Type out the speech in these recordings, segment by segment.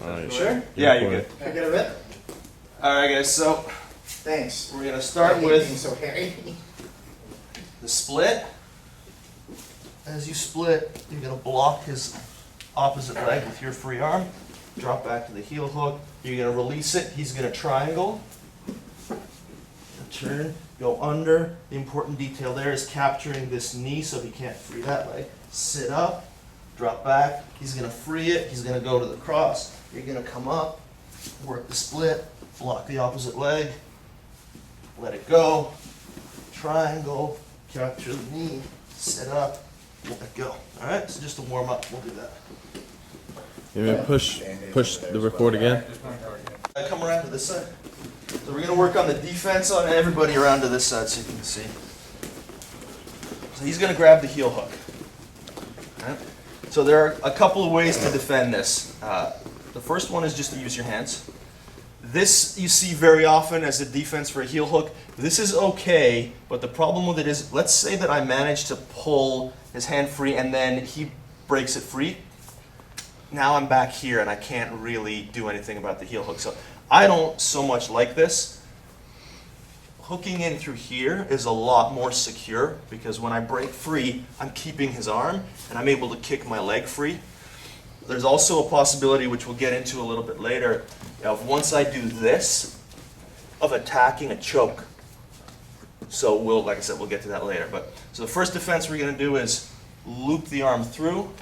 You sure? Yeah, you're good. Can I get a rip? Alright guys, so Thanks. we're going to start Being with so hairy. the split. As you split, you're going to block his opposite leg with your free arm. Drop back to the heel hook. You're going to release it. He's going to triangle. Turn, go under. The important detail there is capturing this knee so he can't free that leg. Sit up, drop back. He's going to free it. He's going to go to the cross. You're going to come up, work the split, block the opposite leg, let it go, triangle, capture the knee, sit up, let it go. All right, so just to warm up, we'll do that. You may push the record again. Come around to this side. So we're going to work on the defense on everybody around to this side so you can see. So he's going to grab the heel hook. All right. So there are a couple of ways to defend this. The first one is just to use your hands. This you see very often as a defense for a heel hook. This is okay, but the problem with it is, let's say that I manage to pull his hand free and then he breaks it free. Now I'm back here and I can't really do anything about the heel hook. So I don't so much like this. Hooking in through here is a lot more secure because when I break free, I'm keeping his arm and I'm able to kick my leg free. There's also a possibility, which we'll get into a little bit later, of once I do this, of attacking a choke. So like I said, we'll get to that later. So the first defense we're going to do is loop the arm through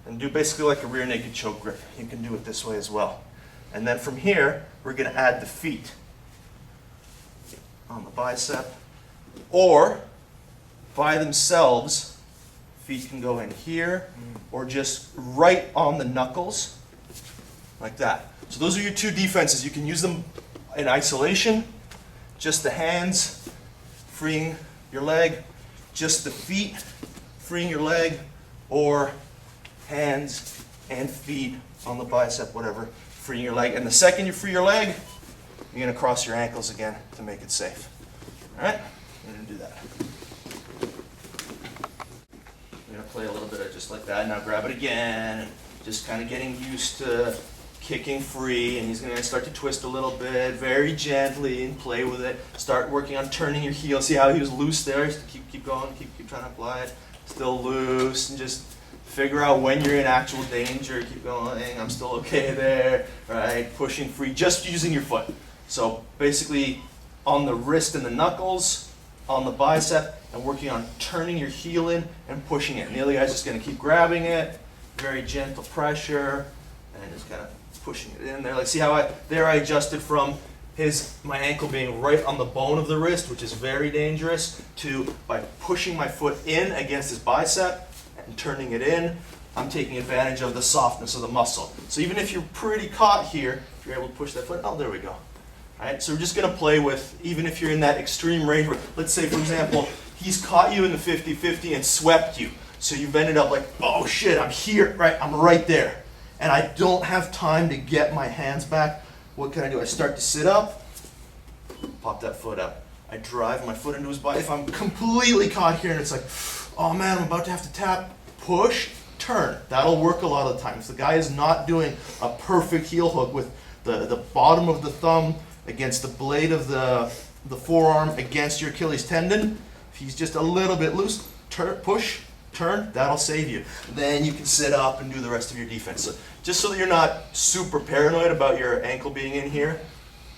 and do basically like a rear naked choke grip. You can do it this way as well. And then from here, we're going to add the feet on the bicep, or by themselves. Feet can go in here, or just right on the knuckles, like that. So those are your two defenses. You can use them in isolation, just the hands, freeing your leg, just the feet, freeing your leg, or hands and feet on the bicep, whatever, freeing your leg. And the second you free your leg, you're going to cross your ankles again to make it safe. All right? We're going to do that. Play a little bit of just like that. Now grab it again, and just kind of getting used to kicking free, and he's going to start to twist a little bit, very gently, and play with it. Start working on turning your heel. See how he was loose there? Just keep going, keep trying to apply it. Still loose, and just figure out when you're in actual danger. Keep going. I'm still okay there. Right? Pushing free, just using your foot. So basically, on the wrist and the knuckles, on the bicep, and working on turning your heel in and pushing it. And the other guy's just going to keep grabbing it, very gentle pressure, and just kind of pushing it in there. Like, see how I adjusted from my ankle being right on the bone of the wrist, which is very dangerous, to by pushing my foot in against his bicep and turning it in, I'm taking advantage of the softness of the muscle. So even if you're pretty caught here, if you're able to push that foot, oh, there we go. All right, so we're just going to play with, even if you're in that extreme range where, let's say, for example, he's caught you in the 50-50 and swept you. So you've ended up like, oh shit, I'm here, right? I'm right there. And I don't have time to get my hands back. What can I do? I start to sit up, pop that foot up. I drive my foot into his body. If I'm completely caught here and it's like, oh man, I'm about to have to tap, push, turn. That'll work a lot of the time. If the guy is not doing a perfect heel hook with the bottom of the thumb against the blade of the forearm against your Achilles tendon, if he's just a little bit loose, push, turn, that'll save you. Then you can sit up and do the rest of your defense. So just so that you're not super paranoid about your ankle being in here,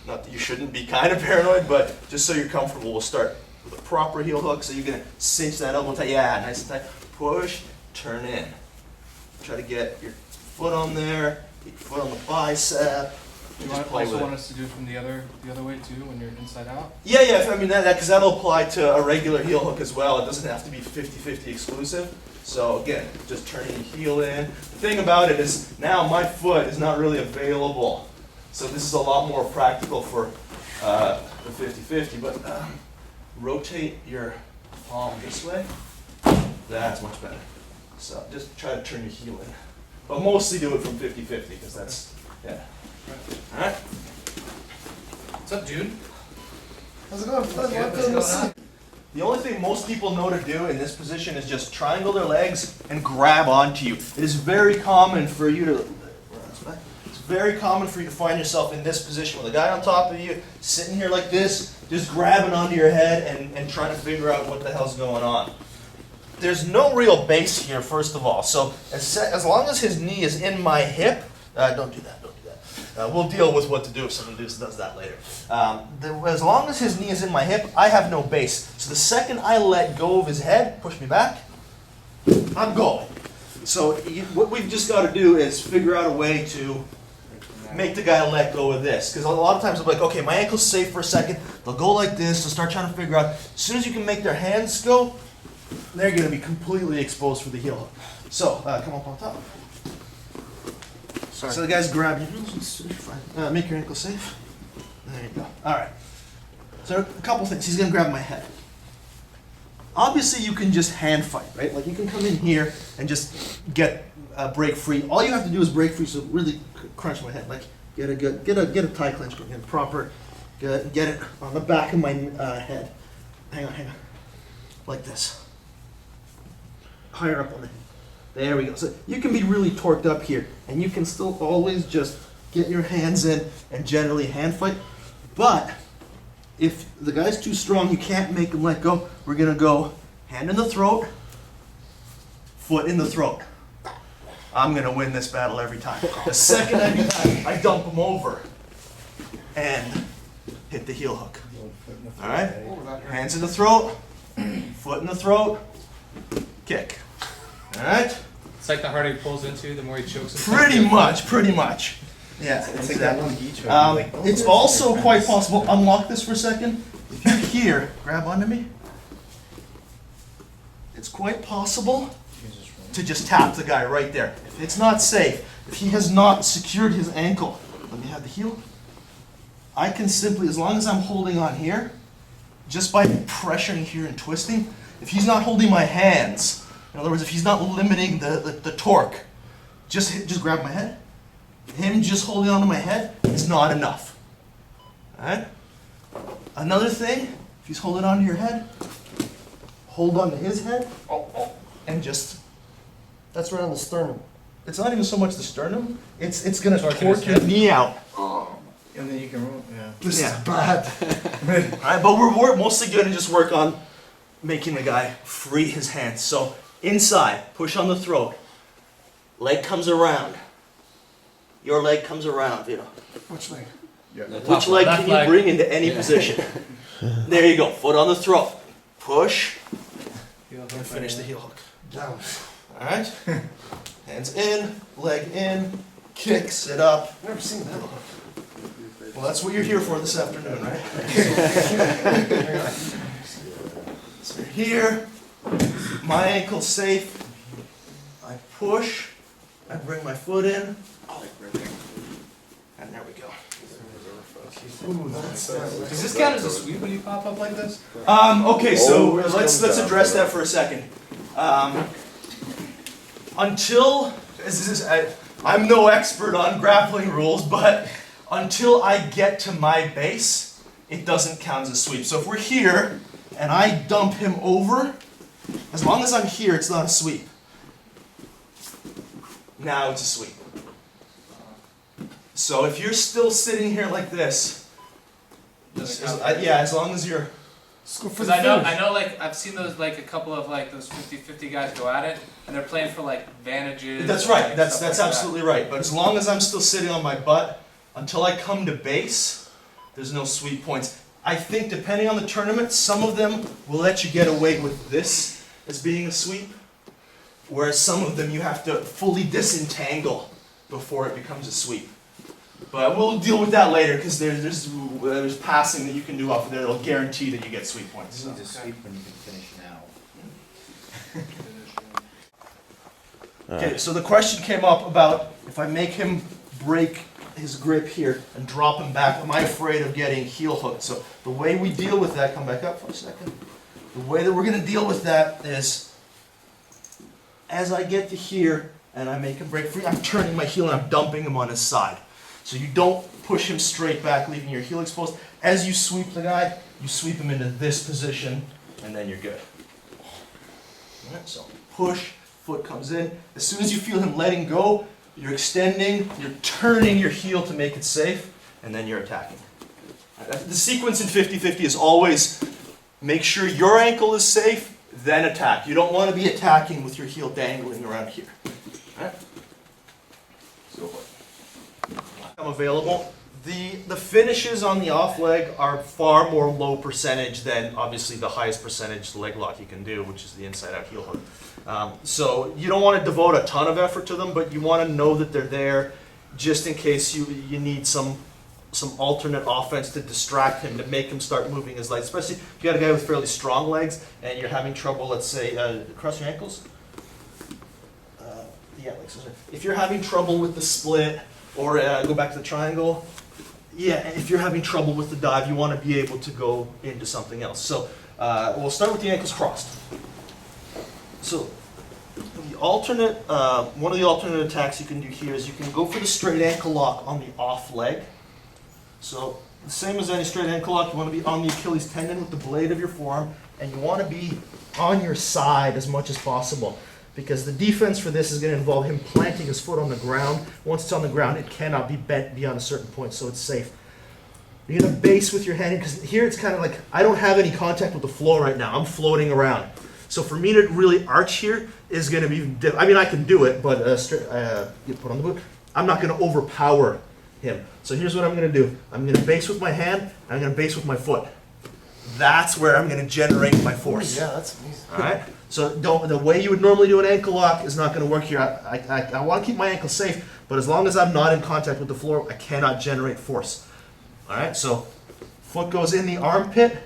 not that you shouldn't be kind of paranoid, but just so you're comfortable, we'll start with a proper heel hook. So you're going to cinch that elbow tight. Yeah, nice and tight. Push, turn in. Try to get your foot on there, get your foot on the bicep. You also want us to do it from the other way too, when you're inside out? Yeah, I mean, because that'll apply to a regular heel hook as well. It doesn't have to be 50-50 exclusive. So again, just turning your heel in. The thing about it is now my foot is not really available. So this is a lot more practical for the 50-50. But rotate your palm this way. That's much better. So just try to turn your heel in. But mostly do it from 50-50 because that's, yeah. All right. What's up, dude? How's it going? The only thing most people know to do in this position is just triangle their legs and grab onto you. It is very common for you to, it's very common for you to find yourself in this position with a guy on top of you, sitting here like this, just grabbing onto your head and trying to figure out what the hell's going on. There's no real base here, first of all. So as long as his knee is in my hip, don't do that. We'll deal with what to do if someone does that later. As long as his knee is in my hip, I have no base. So the second I let go of his head, push me back, I'm going. So what we've just got to do is figure out a way to make the guy let go of this. Because a lot of times they'll be like, okay, my ankle's safe for a second. They'll go like this. They'll start trying to figure out. As soon as you can make their hands go, they're going to be completely exposed for the heel hook. So come up on top. So the guys grab you. Make your ankle safe. There you go. All right. So a couple things. He's going to grab my head. Obviously, you can just hand fight, right? Like you can come in here and just get break free. All you have to do is break free. So really crunch my head. Like get a tie clench going in proper. Get it on the back of my head. Hang on. Like this. Higher up on the head. There we go. So you can be really torqued up here, and you can still always just get your hands in and generally hand fight. But if the guy's too strong, you can't make him let go. We're gonna go hand in the throat, foot in the throat. I'm gonna win this battle every time. The second I do that, I dump him over and hit the heel hook. All right? Hands in the throat, foot in the throat, kick. All right? It's like the harder he pulls into, the more he chokes. Pretty much. Yeah. It's like that one beach. It's also quite possible, unlock this for a second. If you're here, grab onto me. It's quite possible to just tap the guy right there. If it's not safe, if he has not secured his ankle, let me have the heel. I can simply, as long as I'm holding on here, just by pressuring here and twisting, if he's not holding my hands, in other words, if he's not limiting the torque, just grab my head. Him just holding onto my head is not enough. All right? Another thing, if he's holding onto your head, hold onto his head, and just, that's right on the sternum. It's not even so much the sternum, it's gonna torque your knee out. And then you can roll. Yeah. This is bad. All right, but we're mostly gonna just work on making the guy free his hands. So inside, push on the throat, leg comes around. Your leg comes around, you know. Which leg? Yeah. Which leg can you bring into any position? There you go, foot on the throat. Push, and finish the heel hook. Down. All right? Hands in, leg in, kick, sit up. Never seen that. Well, that's what you're here for this afternoon, right? So you're here, my ankle's safe. I push, I bring my foot in, and there we go. Does this count as a sweep when you pop up like this? Okay, so let's address that for a second. I'm no expert on grappling rules, but until I get to my base, it doesn't count as a sweep. So if we're here and I dump him over, as long as I'm here, it's not a sweep. Now it's a sweep. So if you're still sitting here like this, as long as you're... Because I know, like, I've seen those, like, a couple of, like, those 50-50 guys go at it, and they're playing for, like, advantages. That's right, that's absolutely right. But as long as I'm still sitting on my butt, until I come to base, there's no sweep points. I think depending on the tournament, some of them will let you get away with this as being a sweep, whereas some of them you have to fully disentangle before it becomes a sweep. But we'll deal with that later, because there's passing that you can do off of there that'll guarantee that you get sweep points. You need to sweep when you can finish now. Okay, so the question came up about if I make him break his grip here and drop him back, am I afraid of getting heel hooked? So the way we deal with that, come back up for a second. The way that we're going to deal with that is, as I get to here and I make him break free, I'm turning my heel and I'm dumping him on his side. So you don't push him straight back, leaving your heel exposed. As you sweep the guy, you sweep him into this position, and then you're good. All right, so push, foot comes in. As soon as you feel him letting go, you're extending, you're turning your heel to make it safe, and then you're attacking. The sequence in 50-50 is always make sure your ankle is safe, then attack. You don't want to be attacking with your heel dangling around here. All right? Let's go for it. I'm available. The finishes on the off leg are far more low percentage than obviously the highest percentage leg lock you can do, which is the inside out heel hook. So you don't want to devote a ton of effort to them, but you want to know that they're there just in case you need some alternate offense to distract him, to make him start moving his legs, especially if you got a guy with fairly strong legs and you're having trouble, let's say, cross your ankles. Yeah, like so. If you're having trouble with the split, or go back to the triangle, yeah, if you're having trouble with the dive, you want to be able to go into something else. So we'll start with the ankles crossed. So the alternate, one of the alternate attacks you can do here is you can go for the straight ankle lock on the off leg. So the same as any straight ankle lock, you want to be on the Achilles tendon with the blade of your forearm, and you want to be on your side as much as possible, because the defense for this is going to involve him planting his foot on the ground. Once it's on the ground, it cannot be bent beyond a certain point, so it's safe. You're going to base with your hand, because here it's kind of like, I don't have any contact with the floor right now. I'm floating around. So for me to really arch here is going to be, I mean, I can do it, but you put on the boot. I'm not going to overpower him. So here's what I'm going to do. I'm going to base with my hand, and I'm going to base with my foot. That's where I'm going to generate my force. Yeah, that's amazing. All right? So the way you would normally do an ankle lock is not going to work here. I want to keep my ankle safe, but as long as I'm not in contact with the floor, I cannot generate force. All right? So foot goes in the armpit,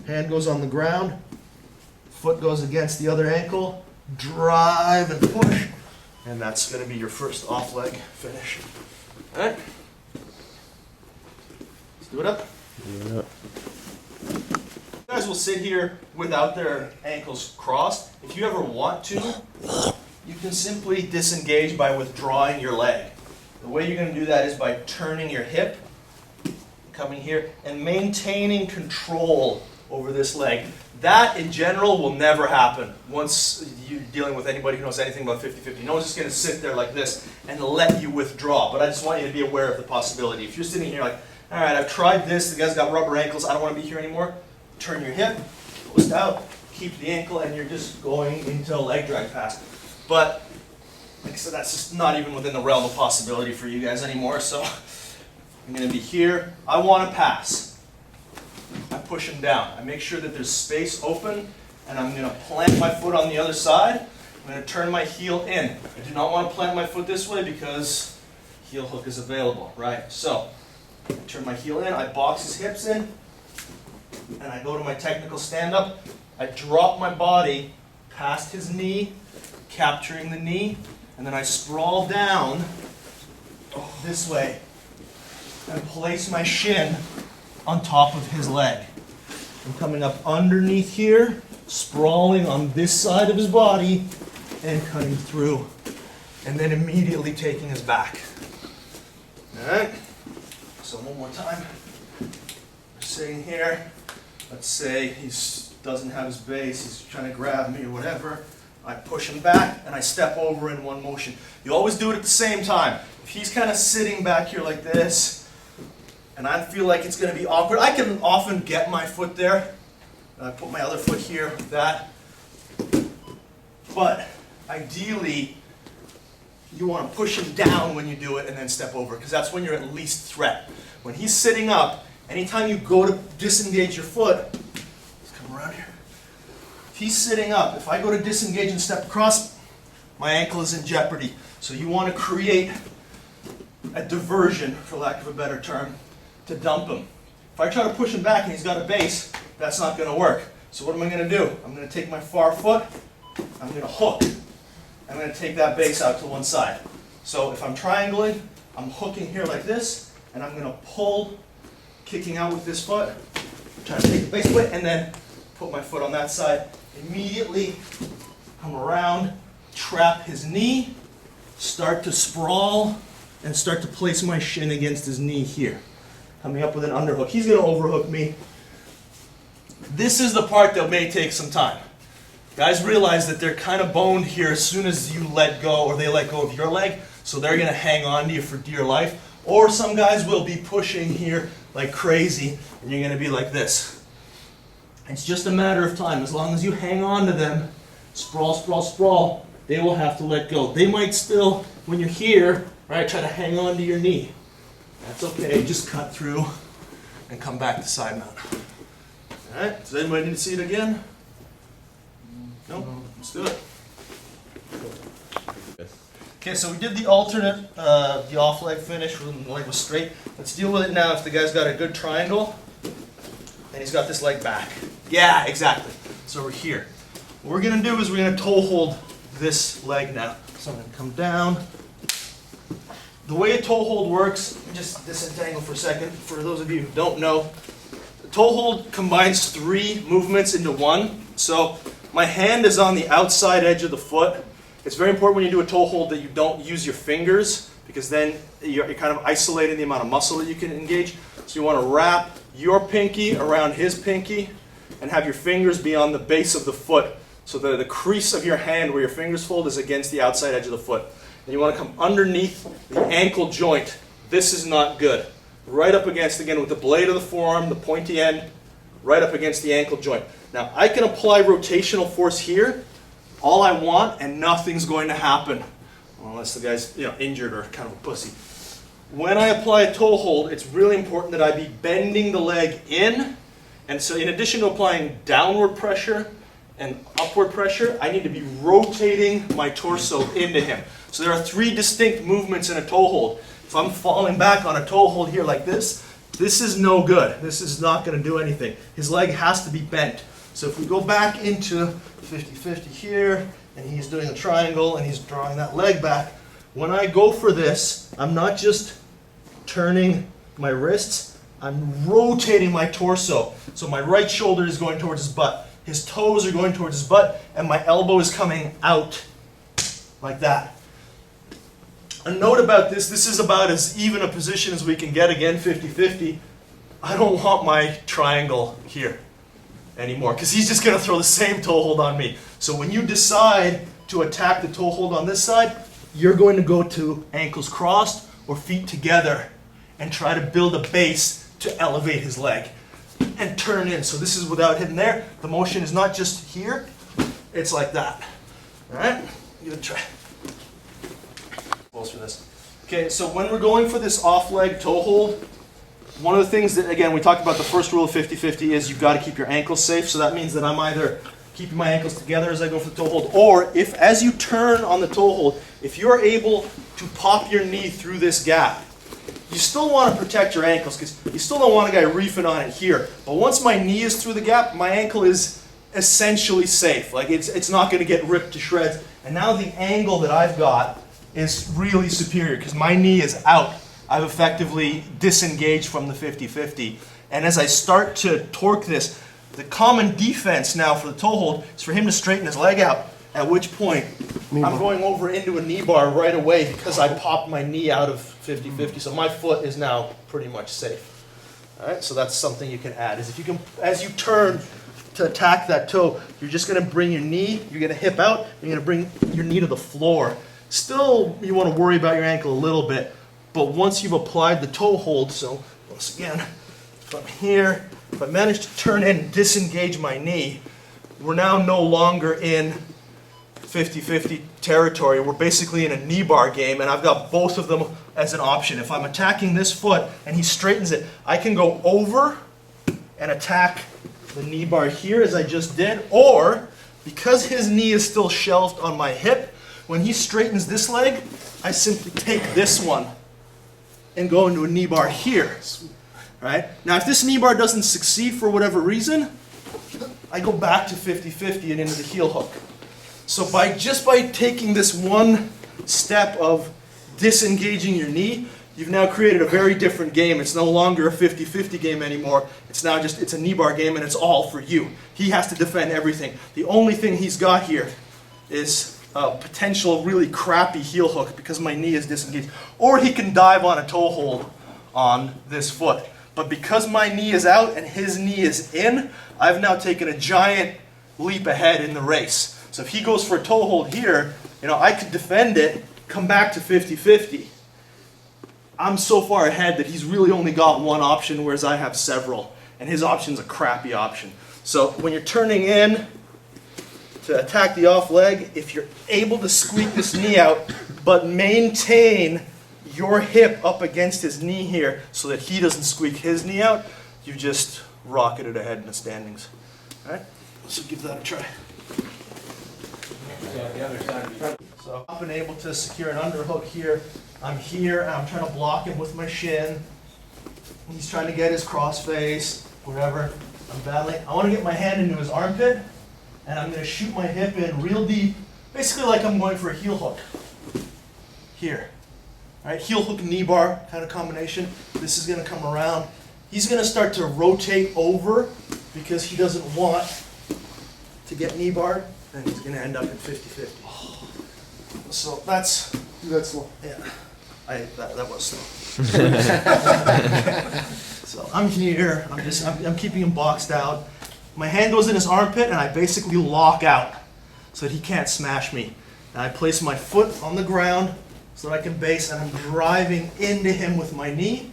hand goes on the ground, foot goes against the other ankle, drive and push, and that's going to be your first off leg finish. All right? Let's do it up. Yeah. Guys will sit here without their ankles crossed. If you ever want to, you can simply disengage by withdrawing your leg. The way you're going to do that is by turning your hip, coming here, and maintaining control over this leg. That, in general, will never happen once you're dealing with anybody who knows anything about 50-50. No one's just going to sit there like this and let you withdraw. But I just want you to be aware of the possibility. If you're sitting here like, all right, I've tried this, the guy's got rubber ankles, I don't want to be here anymore, turn your hip, twist out, keep the ankle, and you're just going into a leg drag pass. But, like I said, that's just not even within the realm of possibility for you guys anymore. So I'm going to be here. I want to pass. I push him down. I make sure that there's space open, and I'm going to plant my foot on the other side. I'm going to turn my heel in. I do not want to plant my foot this way because heel hook is available, right? So I turn my heel in, I box his hips in, and I go to my technical stand-up. I drop my body past his knee, capturing the knee, and then I sprawl down this way and place my shin on top of his leg. I'm coming up underneath here, sprawling on this side of his body, and cutting through, and then immediately taking his back. All right? So one more time. We're sitting here. Let's say he doesn't have his base, he's trying to grab me or whatever. I push him back, and I step over in one motion. You always do it at the same time. If he's kind of sitting back here like this, and I feel like it's going to be awkward, I can often get my foot there. I put my other foot here, like that. But ideally, you want to push him down when you do it and then step over, because that's when you're at least threat. When he's sitting up, anytime you go to disengage your foot, let's come around here. If he's sitting up, if I go to disengage and step across, my ankle is in jeopardy. So you want to create a diversion, for lack of a better term, to dump him. If I try to push him back and he's got a base, that's not going to work. So what am I going to do? I'm going to take my far foot, I'm going to hook. I'm going to take that base out to one side. So if I'm triangling, I'm hooking here like this, and I'm going to pull, kicking out with this foot, trying to take the base away, and then put my foot on that side. Immediately come around, trap his knee, start to sprawl, and start to place my shin against his knee here. Coming up with an underhook. He's going to overhook me. This is the part that may take some time. Guys realize that they're kind of boned here as soon as you let go or they let go of your leg. So they're gonna hang on to you for dear life. Or some guys will be pushing here like crazy, and you're gonna be like this. It's just a matter of time. As long as you hang on to them, sprawl, sprawl, sprawl, they will have to let go. They might still, when you're here, right, try to hang on to your knee. That's okay, just cut through and come back to side mount. All right, does anybody need to see it again? No? Let's do it. Okay, so we did the alternate, the off leg finish when the leg was straight. Let's deal with it now if the guy's got a good triangle and he's got this leg back. Yeah, exactly. So we're here. What we're gonna do is we're gonna toe hold this leg now. So I'm gonna come down. The way a toe hold works, just disentangle for a second, for those of you who don't know, the toe hold combines 3 movements into one. So my hand is on the outside edge of the foot. It's very important when you do a toe hold that you don't use your fingers, because then you're kind of isolating the amount of muscle that you can engage. So you want to wrap your pinky around his pinky and have your fingers be on the base of the foot. So the crease of your hand where your fingers fold is against the outside edge of the foot. And you want to come underneath the ankle joint. This is not good. Right up against, again, with the blade of the forearm, the pointy end, right up against the ankle joint. Now, I can apply rotational force here all I want, and nothing's going to happen. Unless the guy's injured or kind of a pussy. When I apply a toe hold, it's really important that I be bending the leg in. And so in addition to applying downward pressure and upward pressure, I need to be rotating my torso into him. So there are 3 distinct movements in a toe hold. If I'm falling back on a toe hold here like this is no good. This is not going to do anything. His leg has to be bent. So if we go back into 50-50 here, and he's doing a triangle, and he's drawing that leg back, when I go for this, I'm not just turning my wrists, I'm rotating my torso. So my right shoulder is going towards his butt. His toes are going towards his butt, and my elbow is coming out like that. A note about this is about as even a position as we can get, again, 50-50. I don't want my triangle here anymore, because he's just going to throw the same toe hold on me. So when you decide to attack the toe hold on this side, you're going to go to ankles crossed or feet together and try to build a base to elevate his leg and turn in. So this is without hitting there. The motion is not just here, it's like that. All right, give it a try. Close for this. Okay, so when we're going for this off leg toe hold, one of the things that, again, we talked about the first rule of 50-50 is you've got to keep your ankles safe. So that means that I'm either keeping my ankles together as I go for the toe hold, or if as you turn on the toe hold, if you're able to pop your knee through this gap, you still want to protect your ankles, because you still don't want a guy reefing on it here. But once my knee is through the gap, my ankle is essentially safe. Like it's not going to get ripped to shreds. And now the angle that I've got is really superior, because my knee is out. I've effectively disengaged from the 50-50. And as I start to torque this, the common defense now for the toe hold is for him to straighten his leg out, at which point I'm going over into a knee bar right away because I popped my knee out of 50-50. So my foot is now pretty much safe. All right, so that's something you can add, is if you can, as you turn to attack that toe, you're just going to bring your knee, you're going to hip out, you're going to bring your knee to the floor. Still, you want to worry about your ankle a little bit. But once you've applied the toe hold, so once again, if I'm here, if I manage to turn in and disengage my knee, we're now no longer in 50-50 territory. We're basically in a knee bar game, and I've got both of them as an option. If I'm attacking this foot and he straightens it, I can go over and attack the knee bar here as I just did, or because his knee is still shelved on my hip, when he straightens this leg, I simply take this one and go into a knee bar here. Right? Now, if this knee bar doesn't succeed for whatever reason, I go back to 50-50 and into the heel hook. So just by taking this one step of disengaging your knee, you've now created a very different game. It's no longer a 50-50 game anymore. It's now it's a knee bar game, and it's all for you. He has to defend everything. The only thing he's got here is a potential really crappy heel hook because my knee is disengaged. Or he can dive on a toe hold on this foot. But because my knee is out and his knee is in, I've now taken a giant leap ahead in the race. So if he goes for a toe hold here, I could defend it, come back to 50-50, I'm so far ahead that he's really only got one option, whereas I have several. And his option's a crappy option. So when you're turning in to attack the off leg, if you're able to squeak this knee out, but maintain your hip up against his knee here so that he doesn't squeak his knee out, you just rocketed ahead in the standings. All right, so give that a try. Yeah, the other side. So I've been able to secure an underhook here. I'm here, and I'm trying to block him with my shin. He's trying to get his cross face, whatever. I'm battling. I want to get my hand into his armpit, and I'm going to shoot my hip in real deep, basically like I'm going for a heel hook. Here. All right, heel hook, knee bar kind of combination. This is going to come around. He's going to start to rotate over because he doesn't want to get knee barred, and he's going to end up at 50-50. So that's slow. yeah. That was slow. So I'm here. I'm keeping him boxed out. My hand goes in his armpit, and I basically lock out so that he can't smash me. And I place my foot on the ground so that I can base, and I'm driving into him with my knee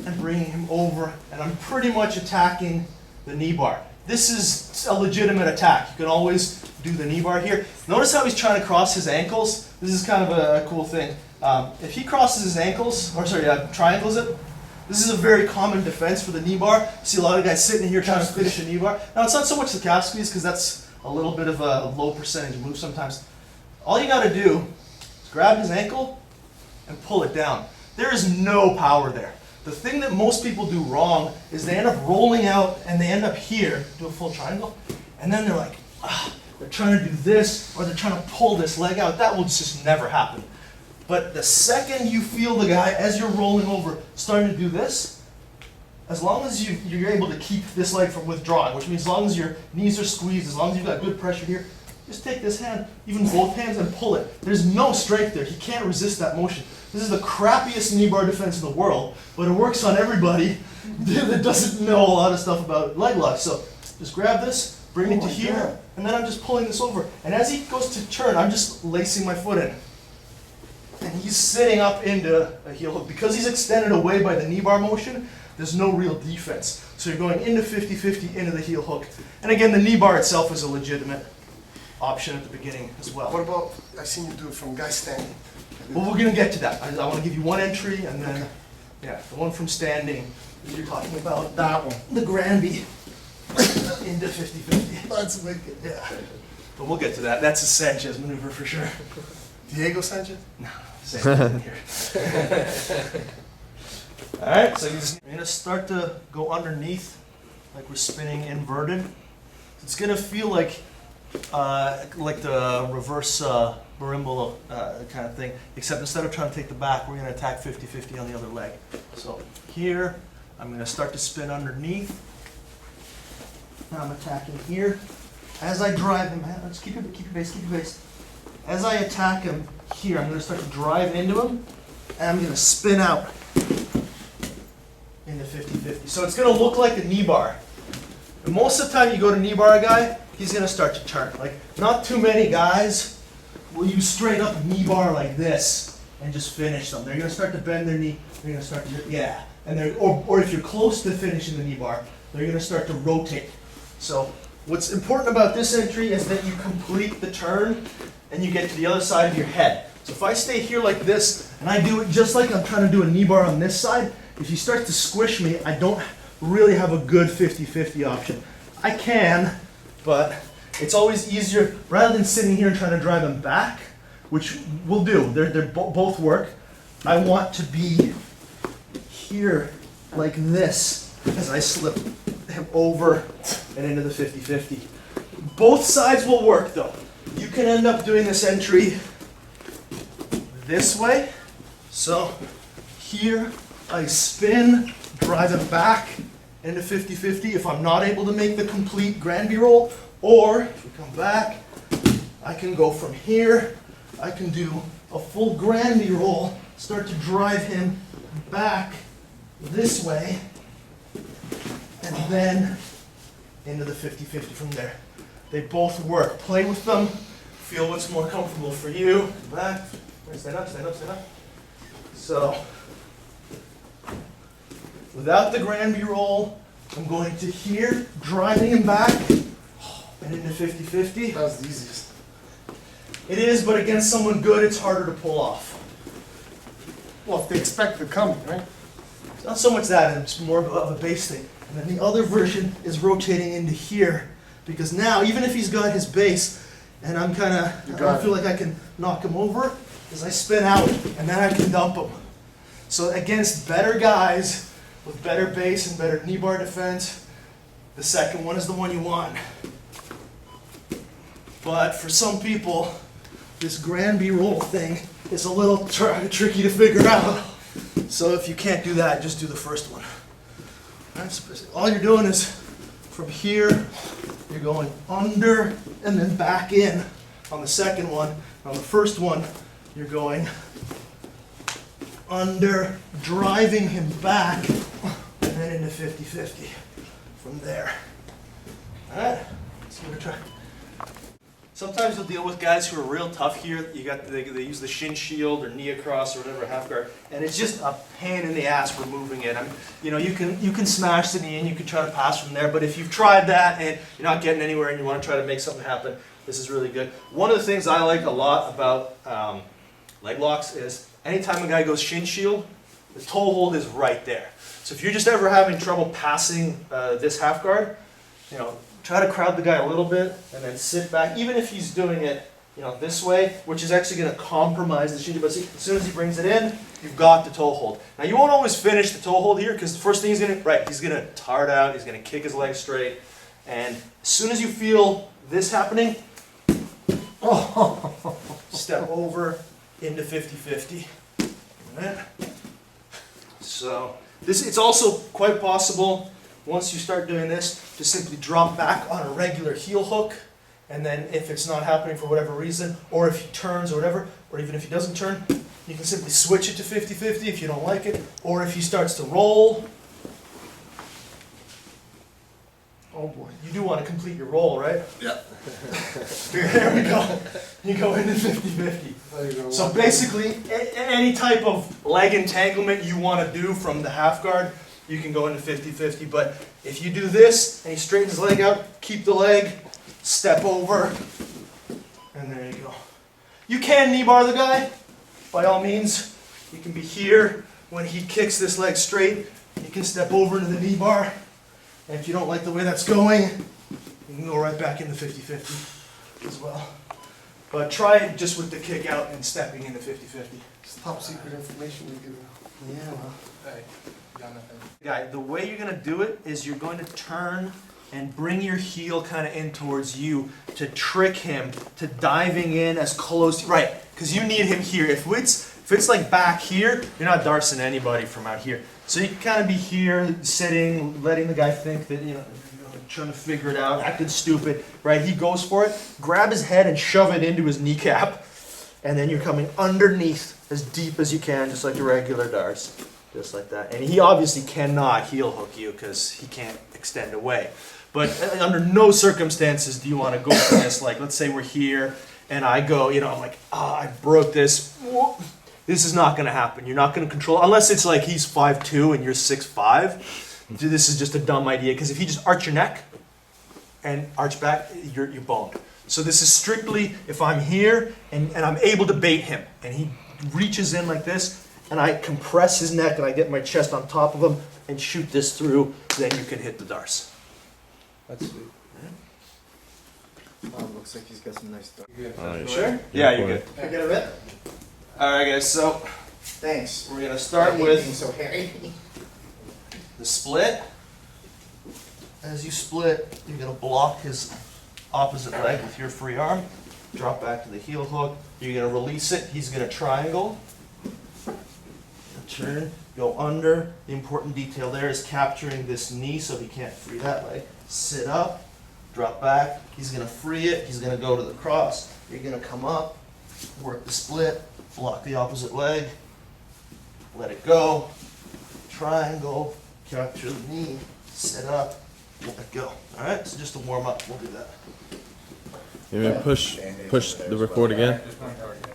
and bringing him over, and I'm pretty much attacking the knee bar. This is a legitimate attack. You can always do the knee bar here. Notice how he's trying to cross his ankles. This is kind of a cool thing. If he crosses his ankles, or sorry, triangles it, this is a very common defense for the knee bar. You see a lot of guys sitting here trying to finish a knee bar. Now, it's not so much the calf squeeze because that's a little bit of a low percentage move sometimes. All you got to do is grab his ankle and pull it down. There is no power there. The thing that most people do wrong is they end up rolling out and they end up here, do a full triangle, and then they're like, they're trying to do this or they're trying to pull this leg out. That will just never happen. But the second you feel the guy, as you're rolling over, starting to do this, as long as you're able to keep this leg from withdrawing, which means as long as your knees are squeezed, as long as you've got good pressure here, just take this hand, even both hands, and pull it. There's no strength there. He can't resist that motion. This is the crappiest knee bar defense in the world, but it works on everybody that doesn't know a lot of stuff about leg lock. So just grab this, bring it to here, and then I'm just pulling this over. And as he goes to turn, I'm just lacing my foot in. And he's sitting up into a heel hook. Because he's extended away by the knee bar motion, there's no real defense. So you're going into 50-50 into the heel hook. And again, the knee bar itself is a legitimate option at the beginning as well. What about, I seen you do it from guy standing. Well, we're going to get to that. I want to give you one entry, and then, yeah, the one from standing that you're talking about. That one. The Granby into 50-50. Let's make it. Yeah. But we'll get to that. That's a Sanchez maneuver for sure. Diego Sanchez? No, Sanchez in here. All right, so you're going to start to go underneath, like we're spinning inverted. It's going to feel like the reverse marimba kind of thing, except instead of trying to take the back, we're going to attack 50-50 on the other leg. So here, I'm going to start to spin underneath. Now I'm attacking here. As I drive him, let's keep your base. As I attack him here, I'm going to start to drive into him, and I'm going to spin out into 50-50. So it's going to look like a knee bar. And most of the time you go to knee bar a guy, he's going to start to turn. Like, not too many guys will use straight up knee bar like this and just finish them. They're going to start to bend their knee. They're going to start to, yeah. And or if you're close to finishing the knee bar, they're going to start to rotate. So what's important about this entry is that you complete the turn and you get to the other side of your head. So if I stay here like this and I do it just like I'm trying to do a knee bar on this side, if he starts to squish me, I don't really have a good 50-50 option. I can, but it's always easier, rather than sitting here and trying to drive him back, which we'll do, they're both work, I want to be here like this as I slip him over and into the 50-50. Both sides will work though. You can end up doing this entry this way. So here I spin, drive him back into 50-50 if I'm not able to make the complete Granby roll. Or if we come back, I can go from here, I can do a full Granby roll, start to drive him back this way, and then into the 50-50 from there. They both work. Play with them. feel what's more comfortable for you. Back, stand up, stand up, stand up. So, without the Granby roll, I'm going to here, driving him back, and into 50-50. That was the easiest. It is, but against someone good, it's harder to pull off. Well, if they expect it coming, right? It's not so much that, it's more of a base thing. And then the other version is rotating into here, because now, even if he's got his base, and I'm kind of, I don't feel like I can knock him over, is I spin out, and then I can dump him. So against better guys, with better base and better knee bar defense, the second one is the one you want. But for some people, this Granby roll thing is a little tricky to figure out. So if you can't do that, just do the first one. All you're doing is from here, you're going under and then back in on the second one. On the first one, you're going under, driving him back, and then into 50-50 from there. All right, let's give it a try. Sometimes you'll deal with guys who are real tough here. They use the shin shield or knee across or whatever, half guard, and it's just a pain in the ass removing it. You can smash the knee and you can try to pass from there, but if you've tried that and you're not getting anywhere and you want to try to make something happen, this is really good. One of the things I like a lot about leg locks is anytime a guy goes shin shield, the toe hold is right there. So if you're just ever having trouble passing this half guard, try to crowd the guy a little bit and then sit back, even if he's doing it this way, which is actually going to compromise the shin. But see, as soon as he brings it in, you've got the toe hold. Now you won't always finish the toe hold here because the first thing he's going to tart out, he's going to kick his leg straight, and as soon as you feel this happening, step over into 50-50. So it's also quite possible, once you start doing this, to simply drop back on a regular heel hook, and then if it's not happening for whatever reason, or if he turns or whatever, or even if he doesn't turn, you can simply switch it to 50-50 if you don't like it, or if he starts to roll. Oh boy, you do want to complete your roll, right? Yeah. There we go. You go into 50-50. So basically, any type of leg entanglement you want to do from the half guard, you can go into 50-50, but if you do this and he straightens his leg out, keep the leg, step over, and there you go. You can knee bar the guy, by all means. You can be here when he kicks this leg straight. You can step over into the knee bar, and if you don't like the way that's going, you can go right back into 50-50 as well. But try it just with the kick out and stepping into 50-50. It's top secret information you're giving. Yeah, well. Hey, Jonathan. Guy, the way you're going to do it is you're going to turn and bring your heel kind of in towards you to trick him to diving in as close, right, because you need him here. If it's like back here, you're not darsing anybody from out here. So you can kind of be here, sitting, letting the guy think that, trying to figure it out, acting stupid, right? He goes for it, grab his head and shove it into his kneecap, and then you're coming underneath as deep as you can, just like a regular darce. Just like that. And he obviously cannot heel hook you because he can't extend away. But under no circumstances do you want to go for this. Like, let's say we're here and I go, I'm like, I broke this. This is not going to happen. You're not going to control, unless it's like he's 5'2" and you're 6'5". This is just a dumb idea because if you just arch your neck and arch back, you're boned. So this is strictly if I'm here and I'm able to bait him and he reaches in like this, and I compress his neck and I get my chest on top of him and shoot this through, then you can hit the darce. That's sweet. Looks like he's got some nice stuff. You Sure? Yeah, you're good. Can I get a bit? Alright guys, so Thanks. we're going to start I hate with being so hairy. the split. As you split, you're going to block his opposite leg with your free arm. Drop back to the heel hook. You're going to release it. He's going to triangle. Turn, go under. The important detail there is capturing this knee so he can't free that leg. Sit up, drop back. He's going to free it. He's going to go to the cross. You're going to come up, work the split, block the opposite leg, let it go, triangle, capture the knee, sit up, let it go. All right, so just to warm up, we'll do that. You may push the record again. Just one card, yeah.